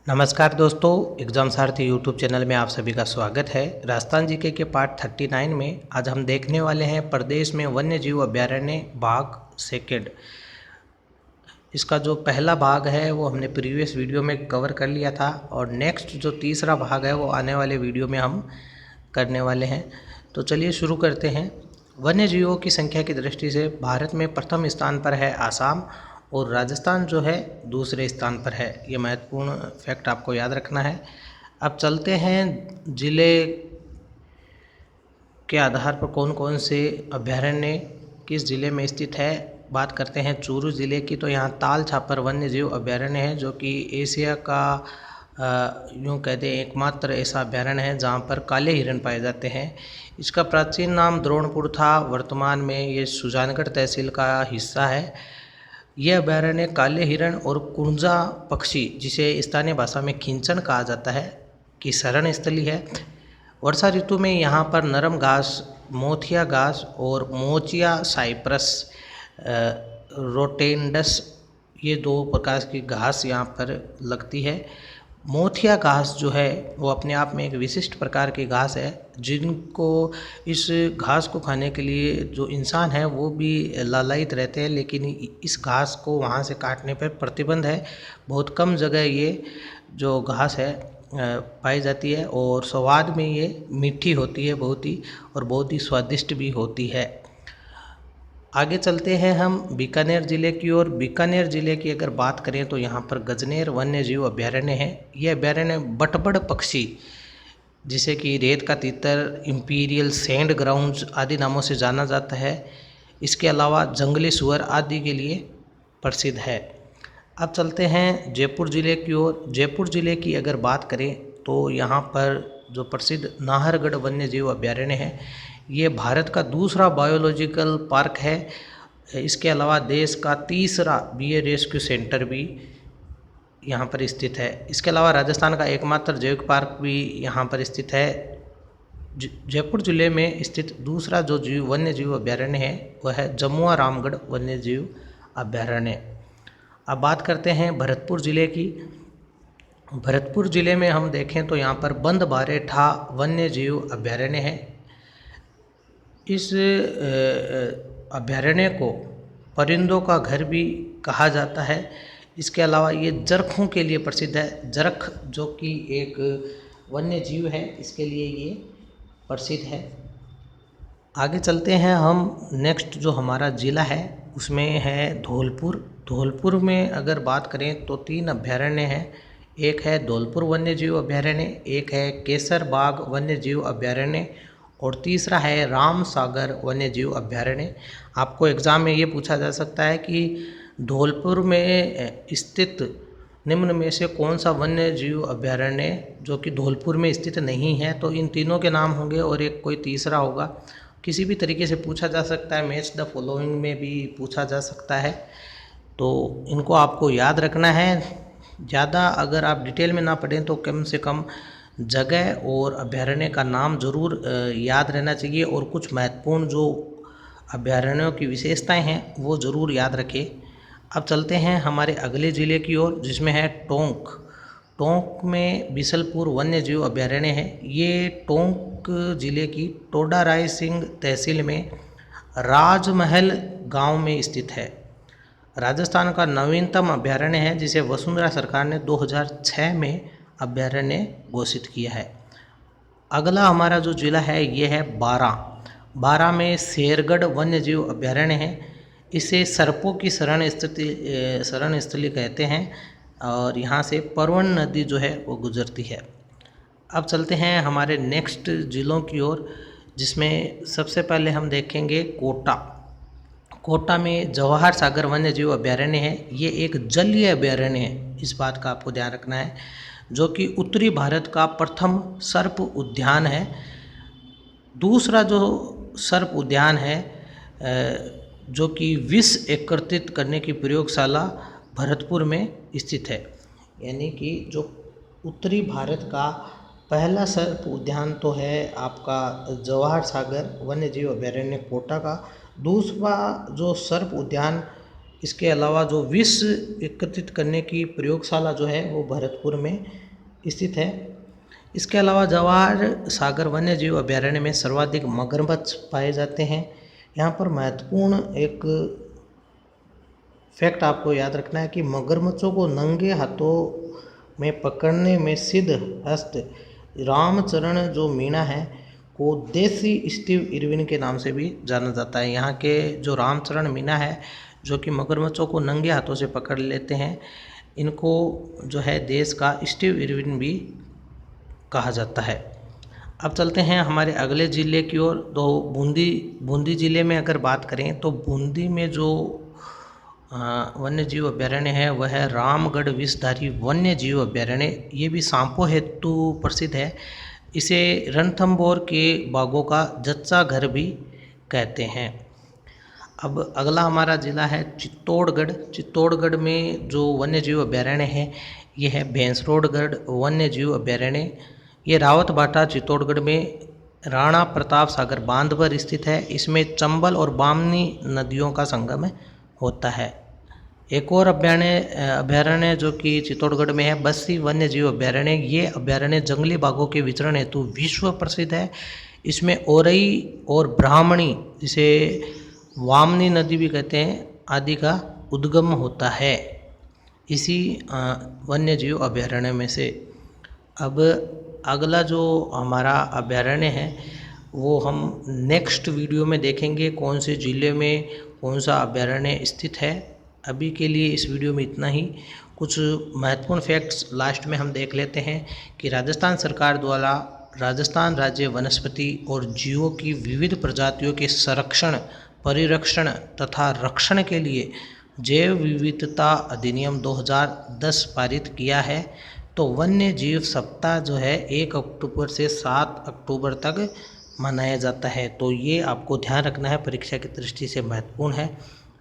नमस्कार दोस्तों, एग्जाम सारथी YouTube channel में आप सभी का स्वागत है। राजस्थान जीके के पार्ट 39 में आज हम देखने वाले हैं प्रदेश में वन्य जीव अभ्यारण्य भाग सेकेंड। इसका जो पहला भाग है वो हमने प्रीवियस वीडियो में कवर कर लिया था और नेक्स्ट जो तीसरा भाग है वो आने वाले वीडियो में हम करने वाले हैं। तो चलिए शुरू करते हैं। वन्य जीवों की संख्या की दृष्टि से भारत में प्रथम स्थान पर है आसाम और राजस्थान जो है दूसरे स्थान पर है। ये महत्वपूर्ण फैक्ट आपको याद रखना है। अब चलते हैं ज़िले के आधार पर कौन कौन से अभ्यारण्य किस ज़िले में स्थित है। बात करते हैं चूरू ज़िले की, तो यहाँ ताल छापर वन्य जीव अभ्यारण्य है जो कि एशिया का यूँ कहते हैं एकमात्र ऐसा अभ्यारण्य है जहाँ पर काले हिरण पाए जाते हैं। इसका प्राचीन नाम द्रोणपुर था, वर्तमान में ये सुजानगढ़ तहसील का हिस्सा है। यह अभ्यारण्य काले हिरण और कुंजा पक्षी, जिसे स्थानीय भाषा में खिंचन कहा जाता है, की शरण स्थली है। वर्षा ऋतु में यहाँ पर नरम घास, मोथिया घास और मोचिया साइप्रस रोटेंडस, ये दो प्रकार की घास यहाँ पर लगती है। मोथिया घास जो है वो अपने आप में एक विशिष्ट प्रकार की घास है, जिनको इस घास को खाने के लिए जो इंसान है वो भी लालायित रहते हैं, लेकिन इस घास को वहाँ से काटने पर प्रतिबंध है। बहुत कम जगह ये जो घास है पाई जाती है और स्वाद में ये मीठी होती है बहुत ही, और बहुत ही स्वादिष्ट भी होती है। आगे चलते हैं हम बीकानेर ज़िले की ओर। बीकानेर ज़िले की अगर बात करें तो यहाँ पर गजनेर वन्य जीव अभ्यारण्य है। ये अभ्यारण्य बटबड़ पक्षी, जिसे कि रेत का तीतर, इम्पीरियल सैंड ग्राउंड्स आदि नामों से जाना जाता है। इसके अलावा जंगली सुअर आदि के लिए प्रसिद्ध है। अब चलते हैं जयपुर ज़िले की ओर। जयपुर ज़िले की अगर बात करें तो यहाँ पर जो प्रसिद्ध नाहरगढ़ वन्य जीव अभ्यारण्य है, ये भारत का दूसरा बायोलॉजिकल पार्क है। इसके अलावा देश का तीसरा बीए रेस्क्यू सेंटर भी यहाँ पर स्थित है। इसके अलावा राजस्थान का एकमात्र जैविक पार्क भी यहाँ पर स्थित है। जयपुर जिले में स्थित दूसरा जो वन्य जीव अभ्यारण्य है वह है जमुआ रामगढ़ वन्य जीव अभ्यारण्य। अब बात करते हैं भरतपुर ज़िले की। भरतपुर ज़िले में हम देखें तो यहाँ पर बंद बारेठा वन्य जीव अभ्यारण्य है। इस अभ्यारण्य को परिंदों का घर भी कहा जाता है। इसके अलावा ये जरखों के लिए प्रसिद्ध है। जरख जो कि एक वन्य जीव है, इसके लिए ये प्रसिद्ध है। आगे चलते हैं हम। नेक्स्ट जो हमारा ज़िला है उसमें है धौलपुर। धौलपुर में अगर बात करें तो 3 अभ्यारण्य हैं। एक है धौलपुर वन्य जीव अभ्यारण्य, एक है केसर बाग वन्य जीव अभ्यारण्य और तीसरा है राम सागर वन्य जीव अभ्यारण्य। आपको एग्ज़ाम में ये पूछा जा सकता है कि धौलपुर में स्थित निम्न में से कौन सा वन्य जीव अभ्यारण्य जो कि धौलपुर में स्थित नहीं है, तो इन तीनों के नाम होंगे और एक कोई तीसरा होगा। किसी भी तरीके से पूछा जा सकता है, मैच द फॉलोइंग में भी पूछा जा सकता है, तो इनको आपको याद रखना है। ज़्यादा अगर आप डिटेल में ना पढ़ें तो कम से कम जगह और अभ्यारण्य का नाम ज़रूर याद रहना चाहिए और कुछ महत्वपूर्ण जो अभ्यारण्यों की विशेषताएं हैं वो ज़रूर याद रखें। अब चलते हैं हमारे अगले ज़िले की ओर, जिसमें है टोंक। टोंक में बिसलपुर वन्य जीव अभ्यारण्य है। ये टोंक ज़िले की टोडा राय सिंह तहसील में राजमहल गांव में स्थित है। राजस्थान का नवीनतम अभ्यारण्य है, जिसे वसुंधरा सरकार ने 2006 में अभ्यारण्य घोषित किया है। अगला हमारा जो जिला है ये है बारां। बारां में शेरगढ़ वन्य जीव अभ्यारण्य है। इसे सर्पों की शरण स्थली कहते हैं और यहाँ से परवन नदी जो है वो गुजरती है। अब चलते हैं हमारे नेक्स्ट ज़िलों की ओर, जिसमें सबसे पहले हम देखेंगे कोटा। कोटा में जवाहर सागर वन्य जीव अभ्यारण्य है। ये एक जलीय अभ्यारण्य है, इस बात का आपको ध्यान रखना है, जो कि उत्तरी भारत का प्रथम सर्प उद्यान है। दूसरा जो सर्प उद्यान है जो कि विष एकत्रित करने की प्रयोगशाला भरतपुर में स्थित है। यानी कि जो उत्तरी भारत का पहला सर्प उद्यान तो है आपका जवाहर सागर वन्य जीव अभ्यारण्य कोटा का। दूसरा जो सर्प उद्यान इसके अलावा जो विष एकत्रित करने की प्रयोगशाला जो है वो भरतपुर में स्थित है। इसके अलावा जवाहर सागर वन्य जीव अभयारण्य में सर्वाधिक मगरमच्छ पाए जाते हैं। यहाँ पर महत्वपूर्ण एक फैक्ट आपको याद रखना है कि मगरमच्छों को नंगे हाथों में पकड़ने में सिद्ध हस्त रामचरण जो मीना है को देसी स्टीव इरविन के नाम से भी जाना जाता है। यहाँ के जो रामचरण मीना है जो कि मगरमच्छों को नंगे हाथों से पकड़ लेते हैं, इनको जो है देश का स्टीव इरविन भी कहा जाता है। अब चलते हैं हमारे अगले ज़िले की ओर। तो बूंदी ज़िले में अगर बात करें तो बूंदी में जो वन्य जीव अभयारण्य है वह है रामगढ़ विषधारी वन्य जीव अभयारण्य। ये भी सांपों हेतु प्रसिद्ध है। इसे रणथंभौर के बाघों का जच्चा घर भी कहते हैं। अब अगला हमारा ज़िला है चित्तौड़गढ़। चित्तौड़गढ़ में जो वन्य जीव अभयारण्य है ये है भैंसरोडगढ़ वन्य जीव अभयारण्य। ये रावतभाटा चित्तौड़गढ़ में राणा प्रताप सागर बांध पर स्थित है। इसमें चंबल और बामनी नदियों का संगम होता है। एक और अभयारण्य जो कि चित्तौड़गढ़ में है बस्सी वन्य जीव अभयारण्य। ये अभयारण्य जंगली बाघों के विचरण हेतु विश्व प्रसिद्ध है। इसमें औरई और ब्राह्मणी, जिसे वामनी नदी भी कहते हैं, आदि का उद्गम होता है इसी वन्य जीव अभयारण्य में से। अब अगला जो हमारा अभयारण्य है वो हम नेक्स्ट वीडियो में देखेंगे कौन से ज़िले में कौन सा अभयारण्य स्थित है। अभी के लिए इस वीडियो में इतना ही। कुछ महत्वपूर्ण फैक्ट्स लास्ट में हम देख लेते हैं कि राजस्थान सरकार द्वारा राजस्थान राज्य वनस्पति और जीवों की विविध प्रजातियों के संरक्षण, परिरक्षण तथा रक्षण के लिए जैव विविधता अधिनियम 2010 पारित किया है। तो वन्य जीव सप्ताह जो है 1 अक्टूबर से 7 अक्टूबर तक मनाया जाता है। तो ये आपको ध्यान रखना है, परीक्षा की दृष्टि से महत्वपूर्ण है।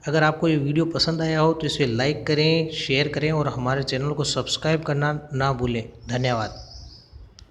अगर आपको ये वीडियो पसंद आया हो तो इसे लाइक करें, शेयर करें और हमारे चैनल को सब्सक्राइब करना ना भूलें। धन्यवाद।